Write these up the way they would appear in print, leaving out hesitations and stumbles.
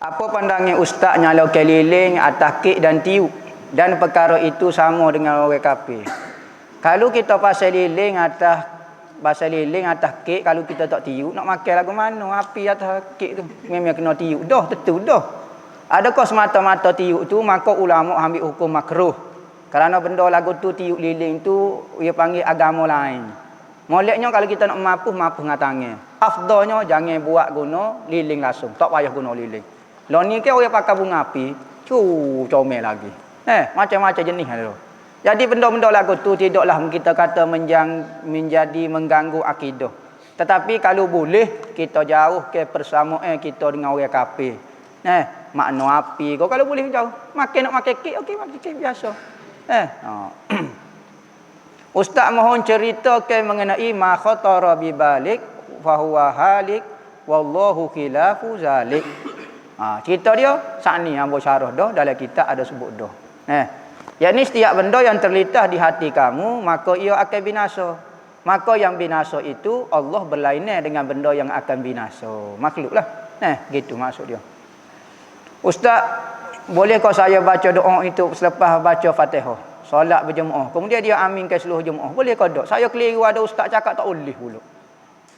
Apa pandangan ustaz nyala keliling atas kek dan tiup dan perkara itu sama dengan orang kafir? Kalau kita pasal liling atas kek, kalau kita tak tiup nak makan lagu mana? Api atas kek tu memang kena tiup dah, tentu dah. Adakah semata-mata tiup tu maka ulama ambil hukum makruh? Kerana benda lagu tu tiup liling tu dia panggil agama lain. Moleknya kalau kita nak mapuh dengan tangan. Afdalnya jangan buat guna liling langsung, tak payah guna liling. Lah ni ke orang pakai bunga api, comel lagi. Macam-macam jenis ada. Jadi benda-benda lagu tu tidaklah kita kata menjadi mengganggu akidah. Tetapi kalau boleh kita jauh ke persamaan kita dengan orang kafir. Makna api kau kalau boleh jauh. Makan nak makan kek, okey makan kek biasa. Ustaz mohon ceritakan mengenai ma khatara bi balik fa huwa halik wallahu khilafu zalik. Cerita dia saat ni hamba syarah dah dalam kitab ada sebut dah. Yakni setiap benda yang terlintas di hati kamu maka ia akan binasa. Maka yang binasa itu Allah berlainan dengan benda yang akan binasa. Makhluklah. Gitu maksud dia. Ustaz, bolehkah saya baca doa itu selepas baca Fatihah? Solat berjemaah. Kemudian dia aminkan seluruh jemaah. Bolehkah tak? Saya keliru ada ustaz cakap tak boleh pula.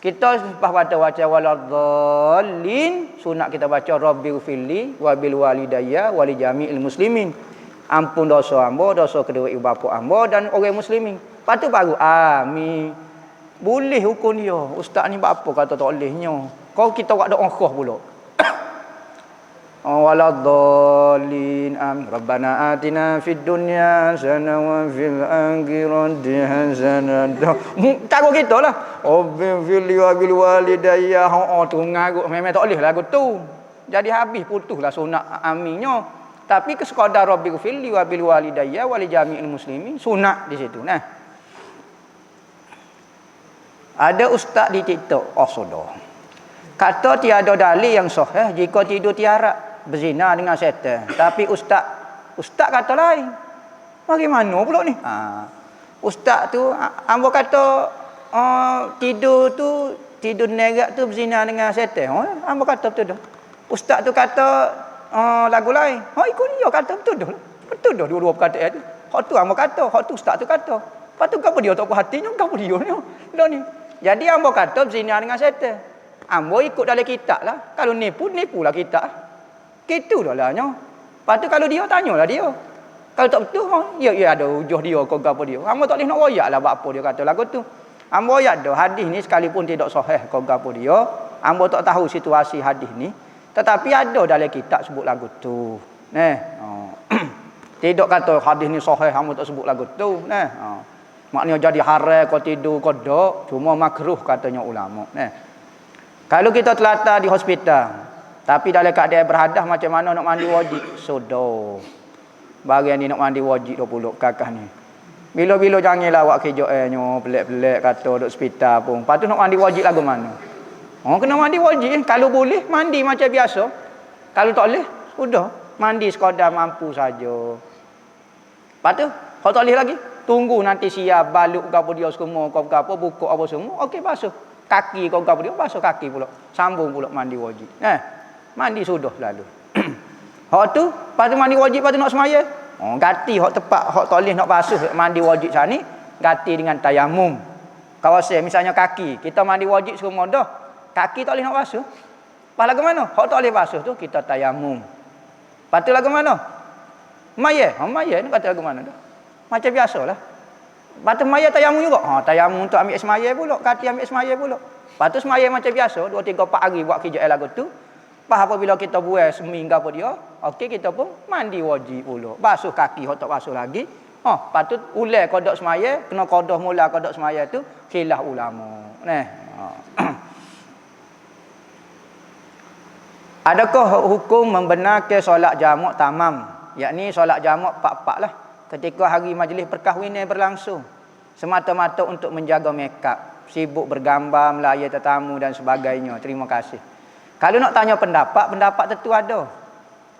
Kita lepas baca waladhdallin, sunat kita baca rabbighfirli wa bil walidayya wa li jami'il muslimin. Ampun dosa hamba, dosa kedua ibu bapa hamba dan orang muslimin. Lepas tu baru amin. Boleh hukum dia. Ustaz ni apa kata tak bolehnya? Kau kita buat doa khah pula. Waladhdallin amin. Rabbana atina fid dunya hasanah wa fil akhirati hasanah. Cara kita lah. Rabbighfirli wa bil walidayya. Tu ngarut memang tak boleh lagu tu. Jadi habis putuslah sunat aminnya. Tapi kesekadar Rabbighfirli wa bil walidayya wa li jami'il muslimin sunat di situ. Ada ustaz di TikTok, sudah. Kata tiada dalil yang sahih jika tidur tiarap berzina dengan syaitan. Tapi ustaz kata lain. Bagaimana pula ni? Ustaz tu hamba kata tidur nerak tu berzina dengan syaitan. Hamba kata betul dah. Ustaz tu kata lagu lain. Ikut dia kata betul dah. Betul dah dua-dua perkataan tu. Hak tu hamba kata, hak tu ustaz tu kata. Lepas tu gapo dia tak puas hatinya, gapo dia ni. Dah ni. Jadi hamba kata berzina dengan syaitan. Hamba ikut dalam kitab lah. Kalau nipulah kitab. Gitu dah lahnya. Lepas tu kalau dia, tanyalah dia. Kalau tak betul, ya ada hujah dia ke apa dia. Hamba tak boleh nak royak lah apa dia kata lagu tu. Hamba royak dah hadis ni sekalipun tidak sahih ke apa dia. Hamba tak tahu situasi hadis ni. Tetapi ada dalam kitab sebut lagu tu. Tidak kata hadis ni sahih, hamba tak sebut lagu tu. Maknanya jadi haram kau tidur kau dok. Cuma makruh katanya ulama. Kalau kita terlantar di hospital, tapi dalam keadaan berhadas macam mana nak mandi wajib? Sudah. Bagian ni nak mandi wajib 20 kakak ni. Bila-bila janganlah awak kerjaannya pelik-pelik kata duduk hospital pun. Lepas tu nak mandi wajib lagu mana? Kena mandi wajib. Kalau boleh mandi macam biasa. Kalau tak boleh, sudah. Mandi sekadar mampu saja. Lepas tu, kalau tak boleh lagi, tunggu nanti siap balik ke apa dia semua, ke apa buka apa semua. Okey basuh. Kaki ke apa dia basuh kaki pula. Sambung pula mandi wajib. Mandi sudah lalu. Hak tu, lepas tu mandi wajib, lepas tu nak semaya. Ganti hak tepat, hak tak boleh nak basuh mandi wajib sani, ganti dengan tayamum. Kawasan misalnya kaki, kita mandi wajib semua dah. Kaki tak boleh nak basuh. Lepas lagu mana? Hak tak boleh basuh tu kita tayamum. Lepas tu lagu mana? Maya. Maya ni kata lagu mana dah? Macam biasalah. Lepas tu maya tayamum juga. Tayamum untuk ambil semaya pula, kaki ambil semaya pula. Lepas tu semaya macam biasa, 2 3 4 hari buat kerja lagu tu. Lepas apabila kita buat seminggu apa dia, okey kita pun mandi wajib pula. Basuh kaki hak tak basuh lagi. Lepas tu ulai kodok semaya, kena kodah mula kodok semaya tu khilaf ulama. Adakah hukum membenarkan solat jamak tamam? Yakni solat jamak 4-4 lah. Ketika hari majlis perkahwinan berlangsung. Semata-mata untuk menjaga makeup. Sibuk bergambar, melayan tetamu dan sebagainya. Terima kasih. Kalau nak tanya pendapat tentu ada.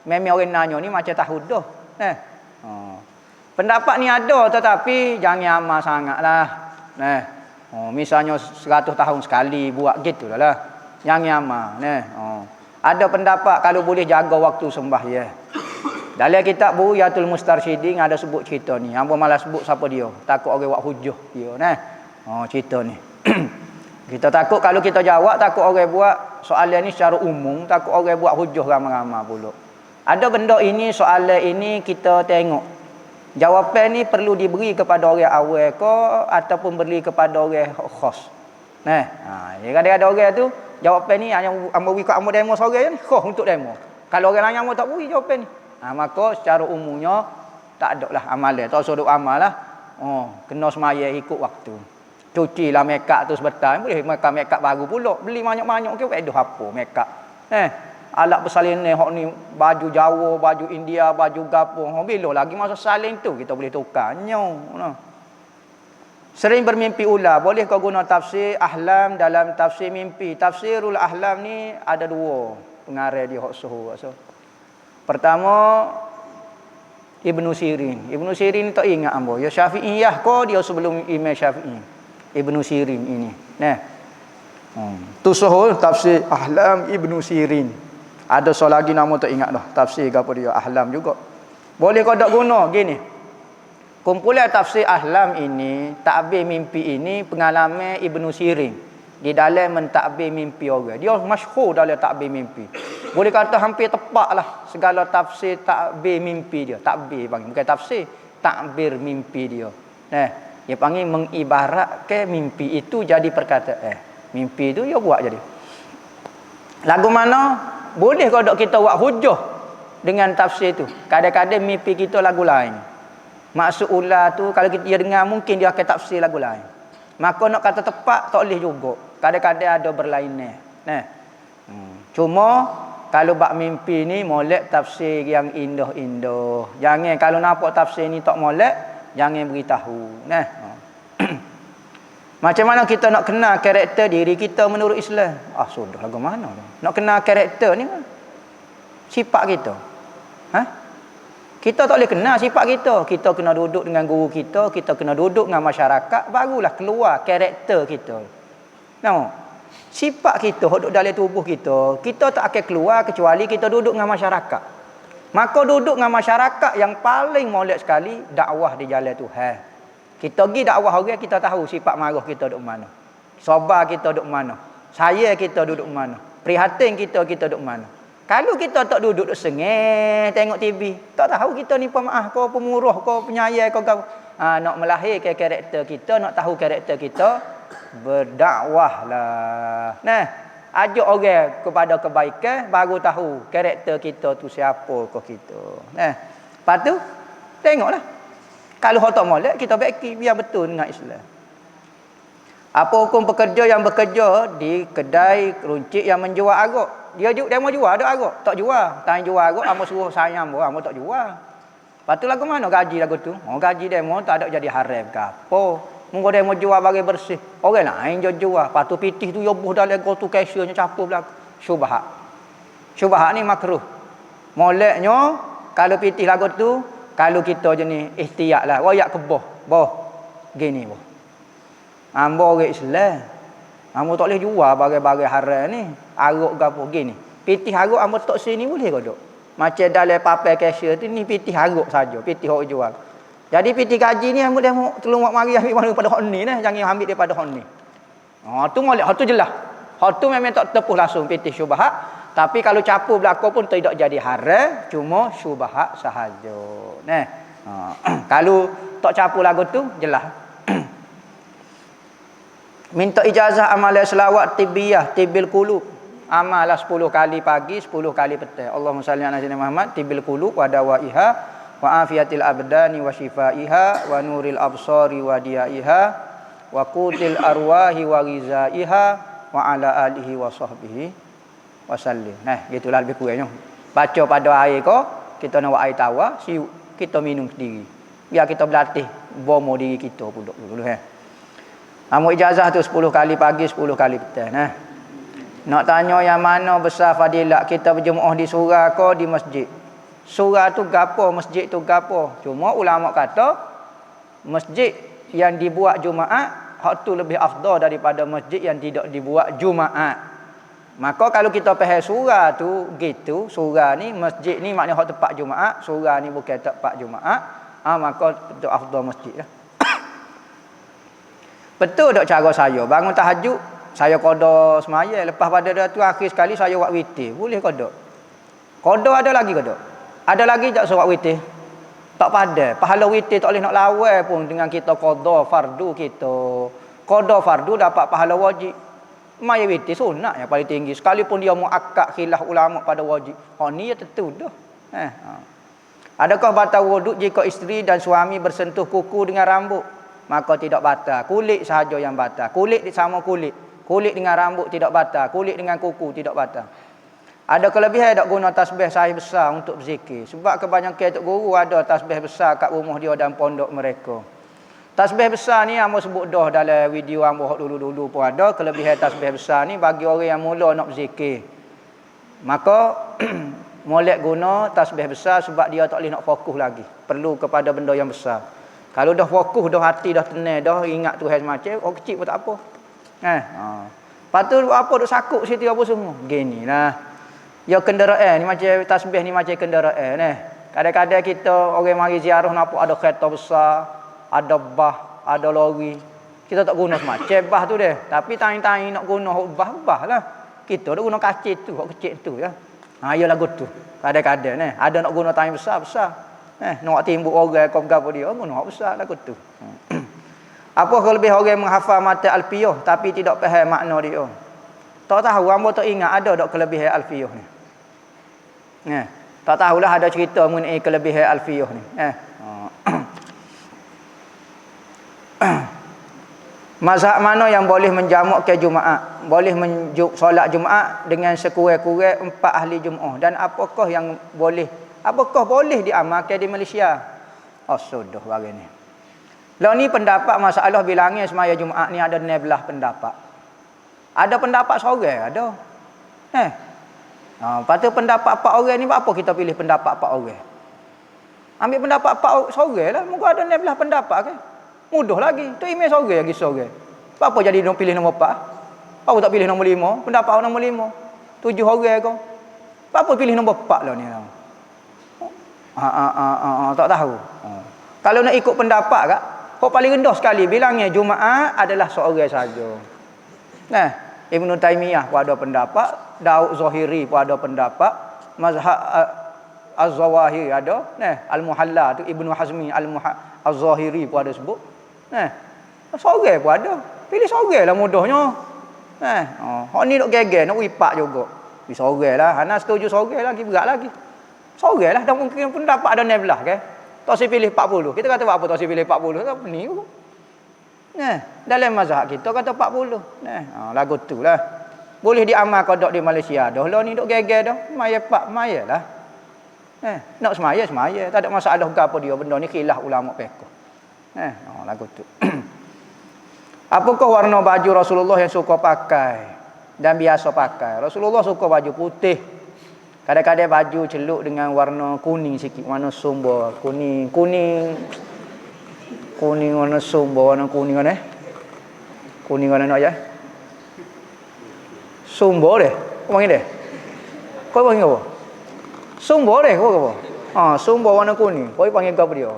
Memang orang nanya ni macam tahu dah. Pendapat ni ada tetapi jangan amal sangatlah. Misalnya 100 tahun sekali buat gitu lah. Jangan amal. Ada pendapat kalau boleh jaga waktu sembahyang. Dalam kitab Buyatul Mustarsyidin ada sebut cerita ni. Hangpa malas sebut siapa dia. Takut orang buat hujah dia nah. Cerita ni. Kita takut kalau kita jawab, takut orang buat soalan ni secara umum, takut orang buat hujah ramai-ramai pula. Ada benda ini, soalan ini kita tengok. Jawapan ni perlu diberi kepada orang awal ke ataupun beri kepada orang khas. Nah, kadang-kadang orang tu jawapan ni hanya ambil kat ambil demo seorang ni, khas untuk demo. Kalau orang lain ambil tak beri jawapan ni. Maka secara umumnya tak ada lah amalan. Tak suruh amal lah. Kena semaya ikut waktu. Cucilah makeup tu sebentar. Boleh makeup baru pula. Beli banyak-banyak ke buat apa makeup. Alat bersalin ni hok ni baju Jawa, baju India, baju gapo. Bila lagi masa salin tu kita boleh tukar. Sering bermimpi ular. Boleh kau guna tafsir ahlam dalam tafsir mimpi. Tafsirul ahlam ni ada dua pengarang dia hok suhu. Pertama Ibnu Sirin. Ibnu Sirin tak ingat ambo. Ya Syafi'iyah ko dia sebelum Imam Syafi'i. Ibnu Sirin ini. Nah. Tu sahul tafsir Ahlam Ibnu Sirin. Ada soal lagi nama tak ingat dah. Tafsir ke apa dia Ahlam juga. Boleh kau tak guna gini. Kumpulan tafsir Ahlam ini, takbir mimpi ini pengalaman Ibnu Sirin di dalam mentakbir mimpi orang. Dia masyhur dalam takbir mimpi. Boleh kata hampir tepatlah segala tafsir takbir mimpi dia. Takbir panggil, bukan tafsir, takbir mimpi dia. Nah, dia panggil mengibaratkan mimpi itu jadi perkataan. Mimpi itu dia buat jadi. Lagu mana? Boleh kau dok kita buat hujah dengan tafsir itu. Kadang-kadang mimpi kita lagu lain. Maksud ular tu kalau dia dengar mungkin dia akan tafsir lagu lain. Maka nak kata tepat tak boleh juga. Kadang-kadang ada berlainan. Nah. Cuma kalau bab mimpi ni molek tafsir yang indah-indah. Jangan kalau nampak tafsir ni tak molek, jangan beritahu. Nah. Macam mana kita nak kenal karakter diri kita menurut Islam? Sudah lagu mana tu? Nak kenal karakter ni sifat kita. Kita tak boleh kenal sifat kita. Kita kena duduk dengan guru kita, kita kena duduk dengan masyarakat, barulah keluar karakter kita. Nampak? Sifat kita duduk dalam tubuh kita, kita tak akan keluar kecuali kita duduk dengan masyarakat. Maka duduk dengan masyarakat yang paling molek sekali dakwah di jalan Tuhan. Kita pergi dakwah orang, kita tahu sifat marah kita duduk mana. Sabar kita duduk mana. Sayang kita duduk mana. Prihatin kita duduk mana. Kalau kita tak duduk sengih tengok TV, tak tahu kita ni pemaaf ke, pemurah ke, penyayang ke apa. Nak melahirkan karakter kita, nak tahu karakter kita, berdakwahlah. Nah, ajak orang kepada kebaikan baru tahu karakter kita tu siapa ke kita. Nah, lepas tu tengoklah. Kalau hak tak molek kita baiki biar betul dengan Islam. Apa hukum pekerja yang bekerja di kedai runcit yang menjual arak? Dia mau jual ada arak, tak jual. Tanya jual arak, amo suruh sayang bo, amo tak jual. Lepas tu lagu mana gaji lagu tu? Gaji demo tak ada jadi haram ke apa? Munggo demo jual bagi bersih. Orang lain jual. Lepas tu pitih tu yobuh dalam go tu cashiernya capur belaka. Syubhat. Syubhat ni makruh. Moleknya kalau pitih lagu tu, kalau kita jenis ihtiyatlah, royak keboh. Boh. Gini boh. Ambo orang Islam. Ambo tak boleh jual barang-barang haram ni. Arak ke apa gini. Pitih arak ambo tak sini boleh ke dok? Macam dalam papai cashier tu ni pitih arak saja, pitih orang jual. Jadi pitih gaji ni ambo dah tolong mak mari ambil mana pada hak ni nah, jangan ambil daripada hak ni. Tu molek, hak tu jelas. Hak tu memang tak tepuh langsung pitih syubhat, tapi kalau capur belaka pun tidak jadi haram, cuma syubhat sahaja. Nah. Kalau tak capur lagu tu jelas. Minta ijazah amalan selawat tibiyah tibil qulub. Amalah 10 kali pagi, 10 kali petang. Allahumma salli ala sayyidina Muhammad tibil qulub wa dawaiha wa afiyatil abdani wa shifaiha wa nuril absari wa diyaiha wa qutil arwahi wa ghizaiha wa ala alihi wa sahbihi wa sallim. Nah, gitulah lebih kurangnya. Baca pada air ko, kita nak buat air tawar, kita minum sendiri. Biar kita berlatih bomo diri kita pula dulu Amu ijazah tu 10 kali pagi, 10 kali petang. Nak tanya yang mana besar fadilat kita berjemaah di surau ke di masjid. Surau tu gapo, masjid tu gapo. Cuma ulama kata masjid yang dibuat Jumaat hak tu lebih afdal daripada masjid yang tidak dibuat Jumaat. Maka kalau kita faham surah tu gitu, surah ni masjid ni maknanya hak tempat Jumaat, surah ni bukan tempat Jumaat, maka itu afdal masjid lah. Betul tak cara saya bangun tahajud, saya qada semaya, lepas pada tu akhir sekali saya buat witir. Boleh qada? Qada ada lagi qada? Ada lagi tak solat witir? Tak pada. Pahala witir tak boleh nak lawan pun dengan kita qada fardu kita. Qada fardu dapat pahala wajib. Maya witir sunat yang paling tinggi. Sekalipun dia muakkad khilaf ulama pada wajib. Ni ya tentu dah. Adakah batal wuduk jika isteri dan suami bersentuh kuku dengan rambut? Maka tidak batal. Kulit sahaja yang batal. Kulit sama kulit. Kulit dengan rambut tidak batal. Kulit dengan kuku tidak batal. Ada kelebihan tak guna tasbih saiz besar untuk berzikir? Sebab kebanyakan tok guru ada tasbih besar kat rumah dia dan pondok mereka. Tasbih besar ni hangpa sebut dah dalam video hangpa dulu-dulu pun ada. Kelebihan tasbih besar ni bagi orang yang mula nak berzikir. Maka molek guna tasbih besar sebab dia tak boleh nak fokus lagi. Perlu kepada benda yang besar. Kalau dah fokus, dah hati dah tenang, dah ingat Tuhan semacam, orang kecil pun tak apa. Lepas tu apa duk sakut situ apa semua. Gini lah. Ya kenderaan ni macam tasbih ni macam kenderaan Kadang-kadang kita orang mari ziarah nampak ada kereta besar, ada bah, ada lori. Kita tak guna semacam bah tu deh. Tapi tang-tang nak guna bah lah. Kita dah guna kacil tu, hak kecil tu ya. Ya lagu tu. Kadang-kadang ada nak guna tang besar-besar. Nak timbuk orang kau gapo dia guna hak besar lagu tu. Apa kelebih orang menghafal mata alfiyah tapi tidak faham makna dia? Tak tahu, hangpa tak ingat ada tak kelebihan alfiyah ni. Tak tahulah ada cerita mengenai kelebihan alfiyah ni. Mazhab mana yang boleh menjamak ke Jumaat? Boleh solat Jumaat dengan sekurang-kurang 4 ahli Jumaat. Dan apakah boleh diamalkan di Malaysia? Sudah bagi ni. Lah ni pendapat masalah bilangnya semaya Jumaat ni ada 12 pendapat. Ada pendapat seorang, ada. Lepas tu pendapat 4 orang ni apa kita pilih pendapat 4 orang? Ambil pendapat 4 seorang lah. Moga ada 12 pendapat kan. Mudah lagi. Tu email seorang lagi seorang. Apa jadi nak pilih nombor 4? Apa tak pilih nombor 5? Pendapat nombor 5. 7 orang kau. Apa pilih nombor 4 lah ni? Tak tahu. Kalau nak ikut pendapat kak, kau paling rendah sekali bilangnya Jumaat adalah seorang saja. Ibn Taymiyah pun ada pendapat, Daud Zahiri pun ada pendapat, mazhab Az-Zawahiri ada, Al-Muhalla tu Ibnu Hazmi Az-Zahiri pun ada sebut. Seorang pun ada. Pilih seorang lah mudahnya. Hak ni nak geger, nak wipak juga. Pilih seorang lah. Hana setuju seorang lagi berat lagi. Seorang lah, dah mungkin pendapat ada 12 kan. Tak si pilih 40. Kita kata apa tak si pilih 40? Apa ni? Dalam mazhab kita kata 40. Lagu tu lah. Boleh diamal kodok di Malaysia. Dah lah ni duk geger dah. Maya pak, maya lah. Nak semaya. Tak ada masalah ke apa dia. Benda ni khilaf ulama fiqh. Lagu tu. Apakah warna baju Rasulullah yang suka pakai dan biasa pakai? Rasulullah suka baju putih. Kadang-kadang baju celuk dengan warna kuning sikit. Warna sumber. Kuning warna sumber. Warna kuning mana? Kuning warna nak je? Sumber deh. Kau panggil deh? Kau panggil apa? Sumber deh. Kau apa? Sumber warna kuning. Kau panggil apa dia?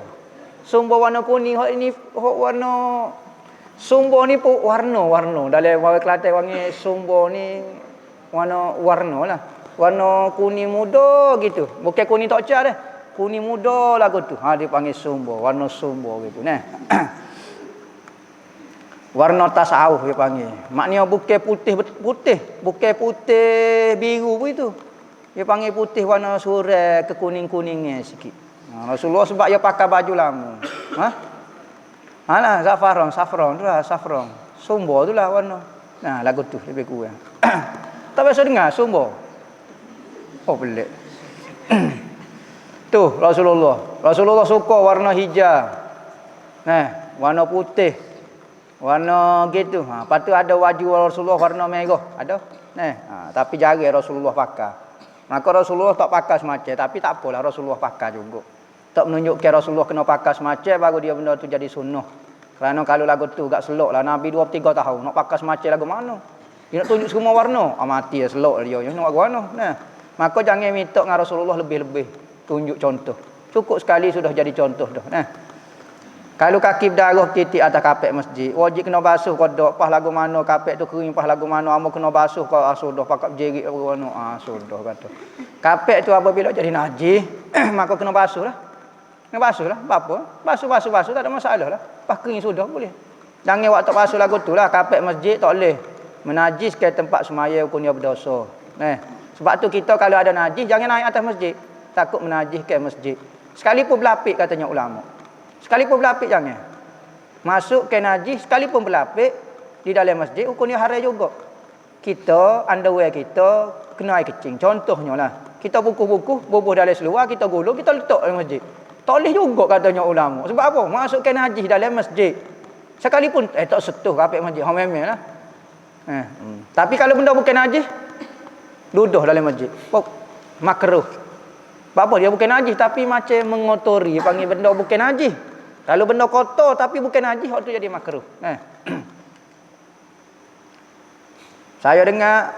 Sumber warna kuning. Ini warna... Sumber ni pun warna. Dalam orang Kelantan panggil sumber ni warna lah. Warna kuning muda gitu. Bukan kuning tak car dah. Kuning muda lagu tu. Dia panggil sumber. Warna sumber gitu. Warna tasawuf dia panggil. Maknanya bukan putih. Bukan putih biru pun itu. Dia panggil putih warna surai kekuning-kuningnya sikit. Rasulullah sebab dia pakai baju lama. Alah, saffron tu lah, saffron. Sumber tu lah warna. Lagu tu lebih kurang. Tak biasa dengar sumber. Pelik. Tu Rasulullah suka warna hijau. Warna putih. Warna gitu. Lepas tu ada baju Rasulullah warna merah. Ada. Tapi jarang Rasulullah pakai. Maka Rasulullah tak pakai semacam. Tapi tak apalah Rasulullah pakai juga. Tak menunjukkan Rasulullah kena pakai semacam baru dia benda tu jadi sunnah. Kerana kalau lagu tu gak selok lah Nabi 2-3 tahun nak pakai semacam lagu mana? Dia nak tunjuk semua warna, mati dah selok dia. Nak buat warna. Nah. Maka jangan minta dengan Rasulullah lebih-lebih tunjuk contoh. Cukup sekali sudah jadi contoh dah. Nah. Kalau kaki berdarah titik atas kapek masjid, wajib kena basuh kodok. Pas lagu mana kapek tu kering, pas lagu mana amo kena basuh kau sudah pakai jerit apa mana. Sudah kata. Kapek tu apabila jadi najis, maka kena basuh lah. Kena basuh lah. Apa? Basuh tak ada masalah lah. Pas kering sudah boleh. Jangan waktu basuh lagu tu lah kapek masjid tak boleh menajiskan tempat semaya hukumnya berdosa. Sebab tu kita kalau ada najis jangan naik atas masjid. Takut menajiskan masjid. Sekalipun berlapik katanya ulama. Sekalipun berlapik jangan. Masuk ke najis sekalipun berlapik di dalam masjid hukumnya haram juga. Kita underwear kita kena air kecing. Contohnya lah. Kita buku-buku bubuh dalam seluar kita gulung kita letak dalam masjid. Tak boleh juga katanya ulama. Sebab apa? Masuk ke najis dalam masjid. Sekalipun tak sentuh kapek masjid. Ha memang lah. Tapi kalau benda bukan najis duduk dalam masjid. Makruh. Apa dia bukan najis tapi macam mengotori panggil benda bukan najis. Kalau benda kotor tapi bukan najis waktu jadi makruh. Saya dengar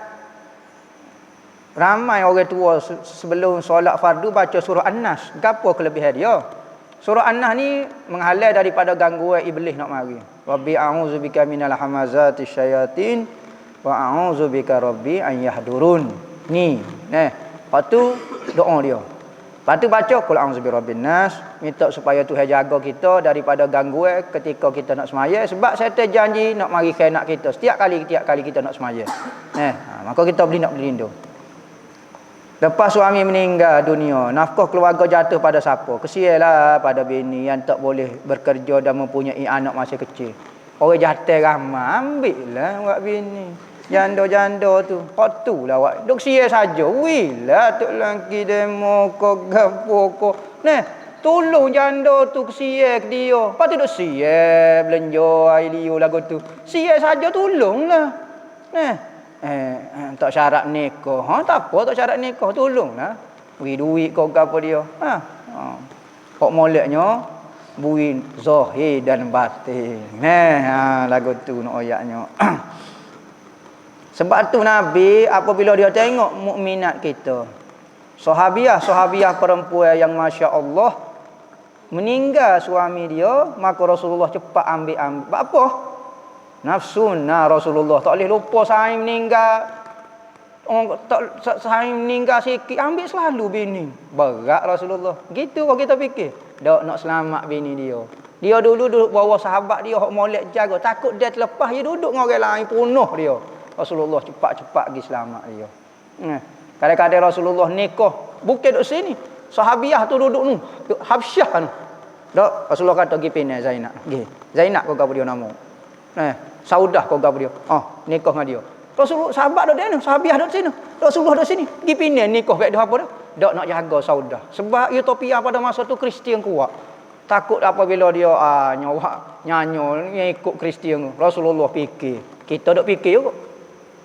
ramai orang tua sebelum solat fardu baca surah An-Nas. Gapo kelebihan dia? Surah An-Nas ni menghalau daripada gangguan iblis nak mari. Rabbi a'udzubika minal hamazati syayatin wa a'udzubika rabbi an yahdurun. Ni, lepas tu doa dia. Lepas tu baca qul a'udzu birabbin nas, minta supaya Tuhan jaga kita daripada gangguan ketika kita nak semaya sebab syaitan janji nak mari khianat kita setiap kali kita nak semaya. Maka kita nak berlindung. Lepas suami meninggal dunia, nafkah keluarga jatuh pada siapa? Kesianlah pada bini yang tak boleh bekerja dan mempunyai anak masih kecil. Orang jatuh ramai, ambillah buat bini. Janda-janda tu, patulah awak. Duk sia saja. Wilah tok laki demo ko gapo ko. Tolong janda tu sia ke dia. Patu duk sia belanja air liu lagu tu. Sia saja tolonglah. Tak syarat nikah. Tak apa tak syarat nikah, tolonglah. Beri duit kau gapo dia. Kok moleknya buin zahir dan batin. Lagu tu nak ayatnya. Sebab tu Nabi apabila dia tengok mukminat kita, sahabiah perempuan yang masya-Allah meninggal suami dia, maka Rasulullah cepat ambil. Apa? Nafsunna Rasulullah tak boleh lupa saya meninggal. Saya meninggal sikit ambil selalu bini. Berat Rasulullah. Gitu kalau kita fikir. Dak nak selamat bini dia. Dia dulu duduk bawa sahabat dia hok molek jaga, takut dia terlepas dia duduk dengan orang lain penuh dia. Rasulullah cepat-cepat pergi selamat dia. Kadang-kadang Rasulullah nikah bukan duduk sini. Sahabiah tu duduk ni, Habsyah tu. Dak Rasulullah kata pergi pindah Zainab. Pergi. Zainab kau gapo dia nama. Saudah kau gapo dia. Nikah dengan dia. Rasulullah sahabat duduk ni, sahabiah duduk sini. Rasulullah duduk sini. Pergi pindah nikah baik dia apa dah? Dak nak jaga Saudah. Sebab Ethiopia pada masa tu Kristian kuat. Takut apabila dia nyanyo ikut Kristian. Rasulullah fikir. Kita duk fikir juga.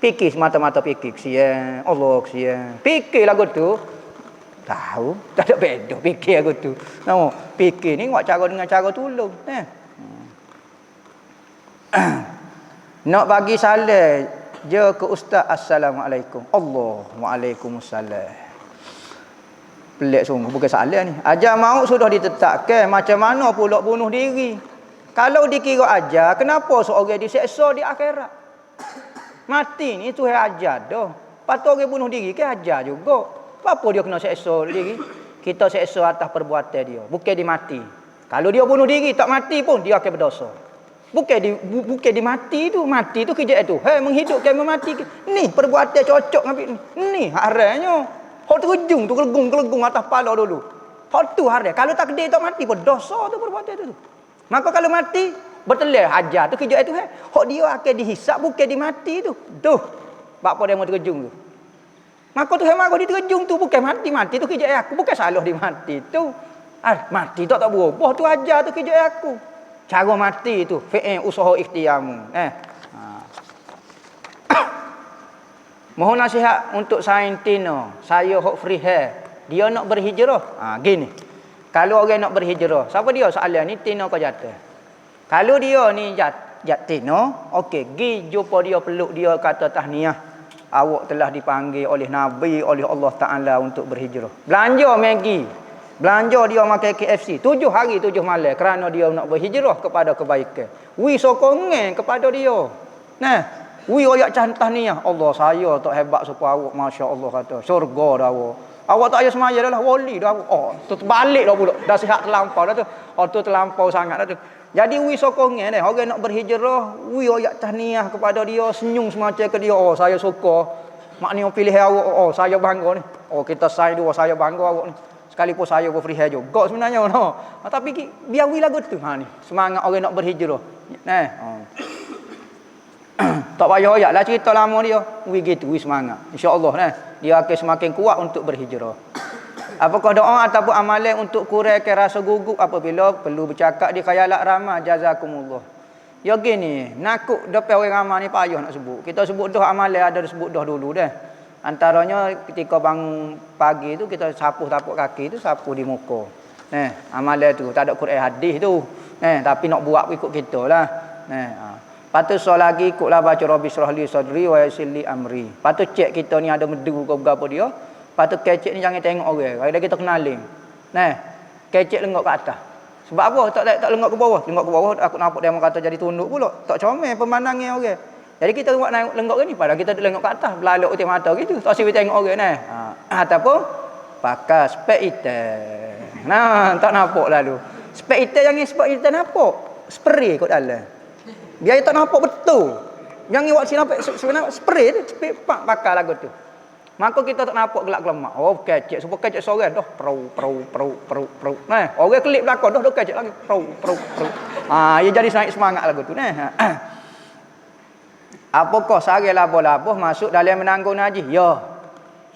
Fikir semata-mata fikir. Kesian. Allah kesian. Fikir lagu tu. Tahu. Tak ada beda fikir lagu tu. Nama. Fikir ni buat cara dengan cara tolong. Nak bagi salam. Je ke Ustaz. Assalamualaikum. Allah. Waalaikumsalam. Pelik sungguh. Bukan salam ni. Ajar maut sudah ditetapkan. Macam mana pula bunuh diri. Kalau dikira ajar. Kenapa seorang diseksa di akhirat? Mati ni Tuhan ajar dah. Patut orang bunuh diri ke ajar juga. Apa dia kena seksa diri? Kita seksa atas perbuatan dia. Bukan dia mati. Kalau dia bunuh diri tak mati pun dia akan berdosa. Bukan dia mati tu. Mati tu kerja tu. Menghidupkan memati. Ni perbuatan cocok dengan ni haramnya. Hak terjung tu kelegung atas kepala dulu. Hak tu haram. Kalau tak kedai tak mati pun dosa tu perbuatan tu. Maka kalau mati betul hajar tu kerja itu hak dia akan dihisap bukan dimati tu. Tuh. Apa dia mau terjung tu. Maka Tuhan marah dia terjung tu bukan mati tu kerja aku, bukan salah dia mati tu. Mati tak berubah tu ajar tu kerja aku. Cara mati tu fi'il usaha ikhtiarmu. Mohon nasihat untuk Saintino. Saya hok free hair. Dia nak berhijrah. Gini. Kalau orang nak berhijrah, siapa dia soalan ni Tino kau jatuh. Kalau dia ni Jatino, okey, gi jumpa dia, peluk dia, kata tahniah. Awak telah dipanggil oleh Nabi, oleh Allah Taala untuk berhijrah. Belanja Maggi. Belanja dia makan KFC 7 hari 7 malam kerana dia nak berhijrah kepada kebaikan. Wi sokongan kepada dia. Nah, wi oyak tahniah. Allah saya tak hebat supaya awak, masya-Allah kata. Syurga dah awak. Awak tak payah semaya dah lah, wali dah awak. Oh, tu terbalik dah pula. Dah sihat terlampau dah tu. Oh, tu terlampau sangat dah tu. Jadi wi sokongan dia. Orang nak berhijrah, wi oyak tahniah kepada dia, senyum semacam ke dia. Oh, saya suka. Maknanya pilih awak. Oh, saya bangga ni. Oh, kita sign dua, saya bangga awak ni. Sekalipun saya berfrihai juga sebenarnya no. Tapi biar wi lagu tu. Ha ni. Semangat orang nak berhijrah. Nah. Tak payah ayat lah cerita lama dia. Wi gitu, wi semangat. Insya-Allah nah. Dia akan semakin kuat untuk berhijrah. Apakah doa ataupun amalan untuk kurangkan rasa gugup apabila perlu bercakap di khayalat ramai, jazakumullah. Ya gini, nakut depan orang ramai ni payah nak sebut. Kita sebut dah amalan, ada sebut dah dulu dah. Antaranya ketika bangun pagi tu kita sapu tapak kaki tu, sapu di muka. Amalan tu tak ada Quran hadis tu. Tapi nak buat ikut kita lah. Patut so lagi ikutlah baca Rabbi syrah li sadri wa yassir li amri. Patut cek kita ni ada medu ke berapa dia. Patut kecek ni jangan tengok orang. Kalau kita kenalin. Kecek lenggok ke atas. Sebab apa? Tak lenggok ke bawah. Lenggok ke bawah aku nampak dia kata jadi tunduk pula. Tak comel pemandangnya orang. Jadi kita buat naik lenggok ni padahal kita lenggok ke atas, belalok uti mata gitu. Tak siwi tengok orang ataupun pakai spek hitam. Tak nampak lalu. Spek hitam jangan spek hitam nampak. Spray kot dalam. Biar tak nampak betul. Jangan buat sini nampak sebenarnya spray tu, pakai lagu tu. Maka kita tak nampak gelak gelemak. Oh, kecek, supaya kecek sore dah pro. Orang kelip belakang dah kecek lagi pro. Ia jadi naik semangat lagu tu Apakah sarai labuh-labuh masuk dalam menanggung najis? Ya.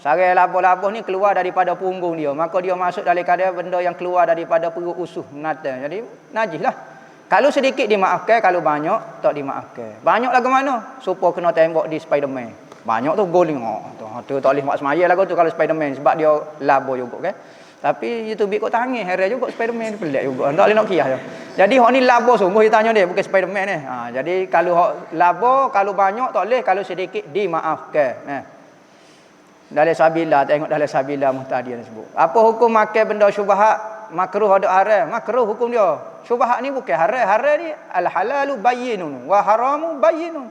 Sarai labuh-labuh ni keluar daripada punggung dia. Maka dia masuk dalam keadaan benda yang keluar daripada perut usuh menata. Jadi najis lah. Kalau sedikit dimaafkan, kalau banyak tak dimaafkan. Banyak lagu mana? Supaya kena tembak di Spiderman. Banyak tu goling. Tu tak boleh buat semaya lagu tu kalau Spiderman sebab dia labuh juga kan. Tapi YouTube kau tangan heran juga Spiderman pelik juga. Tak boleh nak kias je. Jadi hok ni labuh sungguh dia tanya dia bukan Spiderman ni. Jadi kalau hok labuh, kalau banyak tak boleh, kalau sedikit dimaafkan. Dalam sabila tengok dalam sabila muhtadiyan sebut. Apa hukum makan benda syubhat? Makruh ada haram. Makruh hukum dia. Syubhat ni bukan haram. Haram ni al-halalu bayyinun wa haramu bayyinun.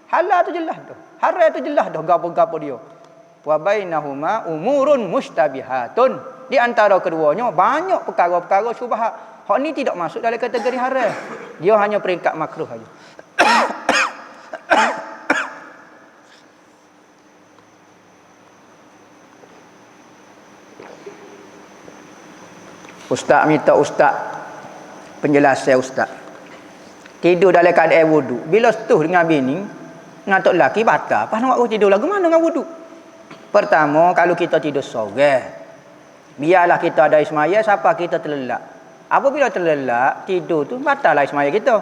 Halal tu jelas dah. Haram tu jelas dah gapo-gapo dia. Wa bainahuma umurun mustabihatun. Di antara keduanya banyak perkara-perkara syubhat. Hak ni tidak masuk dalam kategori haram. Dia hanya peringkat makruh saja. Ustaz minta ustaz penjelasan ustaz. Tidur dalam keadaan wuduk. Bila setuh dengan bini, dengan tok lelaki batal. Pas nak tidur lagu mana dengan wuduk? Pertama, kalau kita tidur sore, biarlah kita ada ismaya siapa kita terlelap. Apabila terlelap, tidur tu batal lah ismaya kita.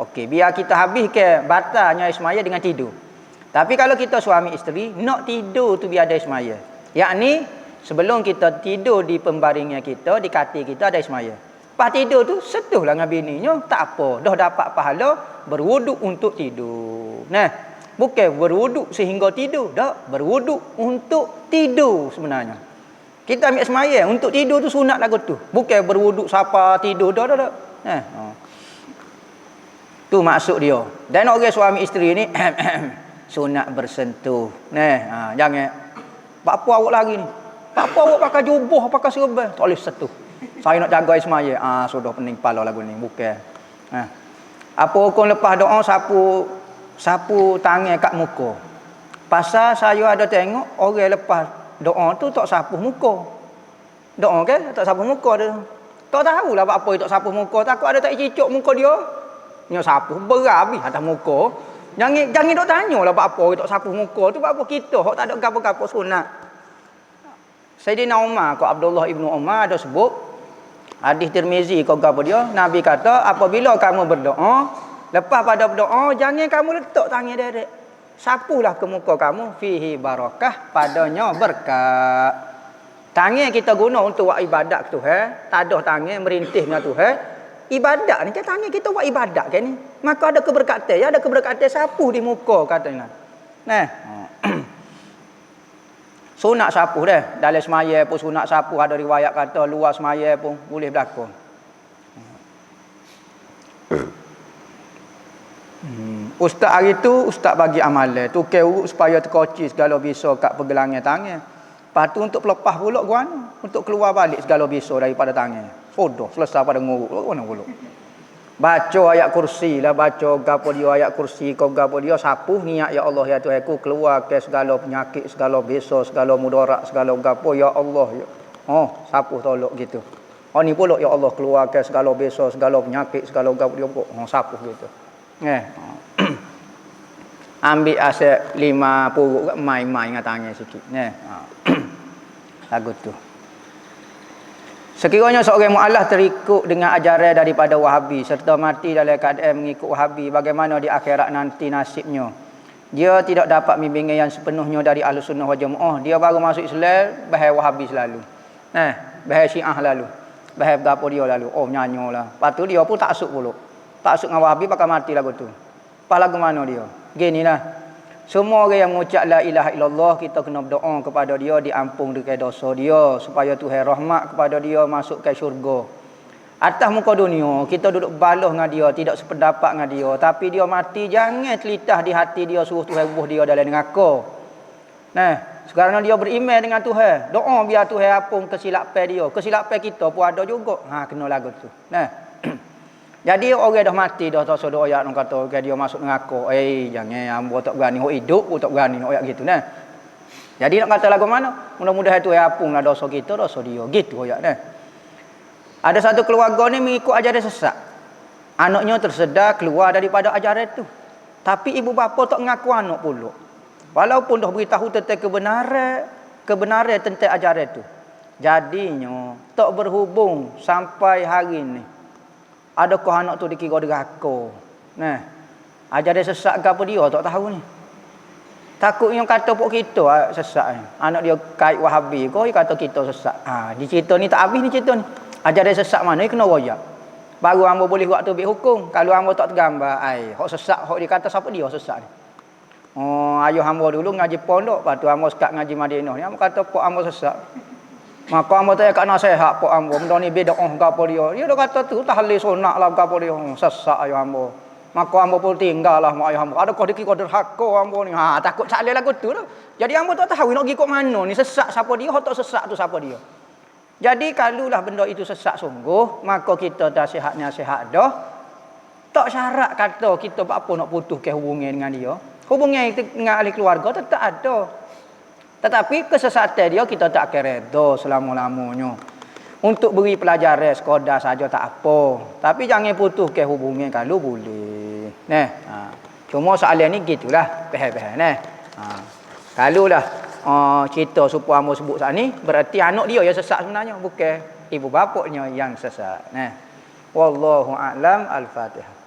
Okey, biar kita habis ke batalnya ismaya dengan tidur. Tapi kalau kita suami isteri, nak tidur tu biar ada ismaya. Yakni sebelum kita tidur di pembaringnya kita, di katil kita ada ismaya. Pas tidur tu setuhlah dengan bininya, tak apa, dah dapat pahala berwuduk untuk tidur. Bukan berwuduk sehingga tidur, dah berwuduk untuk tidur sebenarnya. Kita ambil semaya untuk tidur tu sunat lagu tu. Bukan berwuduk siapa tidur dah. Tu maksud dia. Dan orang suami isteri ni sunat bersentuh. Jangan apa awak lagi ni. Apa awak pakai jubah, pakai serban, tak boleh sentuh. Saya nak jaga ismaya. Sudah pening kepala lagu ni. Bukan. Apa hukum lepas doa sapu tangan kat muka? Pasal saya ada tengok orang lepas doa tu tak sapu muka. Doa kan tak sapu muka dia. Tak tahulah apa tak sapu muka. Takut ada tak cicuk muka dia. Nya sapu berabi atas muka. Jangan dok tanyalah apa tak sapu muka tu apa kita hok tak ada gapo-gapo sunat. Sayyidina Umar, Abdullah ibnu Umar ada sebut hadis Tirmizi kau gapo dia, Nabi kata apabila kamu berdoa, lepas pada berdoa jangan kamu letak tangan direct. Sapulah ke muka kamu, fihi barakah, padanya berkat. Tangan kita guna untuk buat ibadat ke Tuhan, tak ada tangan merintih dengan Tuhan, Ibadat ni katanya kita buat ibadat kan ni. Maka ada keberkatan, ya ada keberkatan sapu di muka katanya. Nah. Sunat sapu dah. Dalam semaya pun sunat sapu, ada riwayat kata luar semaya pun boleh berlaku. Ustaz hari tu ustaz bagi amalan tukar urut supaya terkoci segala bisa kat pergelangan tangan. Lepas tu untuk pelepah pula guana, untuk keluar balik segala bisa daripada tangan. Sudah selesai pada ngurut mana pula. Baca ayat kursi lah, baca gapo dia ayat kursi kau gapo dia sapuh niat ya Allah ya Tuhanku keluar ke segala penyakit, segala bisa, segala mudarat, segala gapo ya Allah ya. Oh, sapuh tolok gitu. Oh ni pula ya Allah keluar ke segala bisa, segala penyakit, segala gapo dia pun sapuh gitu. Ambil aset 5 puruk mai-mai dengan tangan sikit. Lagu tu. Sekiranya seorang mu'alaf terikut dengan ajaran daripada Wahabi serta mati dalam keadaan mengikut Wahabi, bagaimana di akhirat nanti nasibnya? Dia tidak dapat bimbingan yang sepenuhnya dari Ahlus Sunnah wal Jamaah. Dia baru masuk Islam, bahaya Wahabi selalu. Bahaya Syiah lalu. Bahaya gapo dia lalu. Oh nyanyolah. Lepas tu dia pun taksub pula. Taksub dengan Wahabi bakal mati lagu tu. Pas lagu mana dia? Ginilah. Semua orang yang mengucap la ilaha illallah, kita kena berdoa kepada dia, diampun dekat dosa dia, supaya Tuhan rahmat kepada dia, masuk ke syurga. Atas muka dunia, kita duduk baluh dengan dia, tidak sependapat dengan dia, tapi dia mati, jangan telitah di hati dia, suruh Tuhan buh dia dalam neraka. Sekarang dia beriman dengan Tuhan, doa biar Tuhan ampun kesilapan dia. Kesilapan kita pun ada juga. Kena lagu tu. Jadi orang dah mati dah tak doa ayat orang kata dia masuk neraka. Jangan hamba tak berani hok hidup, tak berani nak ayat gitu nah. Jadi nak kata lagu mana? Mudah-mudahan Tuhan ampunglah dosa kita, dosa dia. Gitu ayat nah. Ada satu keluarga ni mengikut ajaran sesat. Anaknya tersedar keluar daripada ajaran tu. Tapi ibu bapa tak mengaku anak pula. Walaupun dah beritahu tentang kebenaran tentang ajaran tu. Jadinya tak berhubung sampai hari ni. Adakah anak tu dikira deraka? Ajaran sesat ke apa dia tak tahu ni. Takut yang kata pok kita sesat ni. Anak dia kait Wahabi kau dia kata kita sesat. Di cerita ni tak habis ni cerita ni. Ajaran sesat mana ni kena royak. Baru hamba boleh buat tubik hukum. Kalau hamba tak tergambar, hok sesat, hok dia kata siapa dia sesat ni. Ayuh hamba dulu ngaji pondok, lepas tu hamba sekat ngaji Madinah ni. Hamba kata pok hamba sesat. Maka hamba tanya kat nasihat pok hamba, benda ni beda gapo dia. Dia dah kata tu tahlil sunat lah gapo dia. Sesat ayuh hamba. Maka hamba pun tinggal lah mak ayuh hamba. Adakah dikira derhaka hamba ni? Takut salih lagu tu lah. Jadi hamba tak tahu nak pergi kat mana ni, sesat siapa dia, hok tak sesat tu siapa dia. Jadi kalulah benda itu sesat sungguh, maka kita nasihat dah. Tak syarat kata kita apa nak putuskan hubungan dengan dia. Hubungan dengan ahli keluarga tetap ada. Tetapi kesesatan dia kita tak akan reda selama-lamanya. Untuk beri pelajaran sekadar saja tak apa. Tapi jangan putuskan hubungan kalau boleh. Cuma soalan ni gitulah. Faham-faham Kalau lah cerita supaya hamba sebut saat ni, berarti anak dia yang sesat sebenarnya, bukan ibu bapaknya yang sesat. Wallahu a'lam. Al-Fatihah.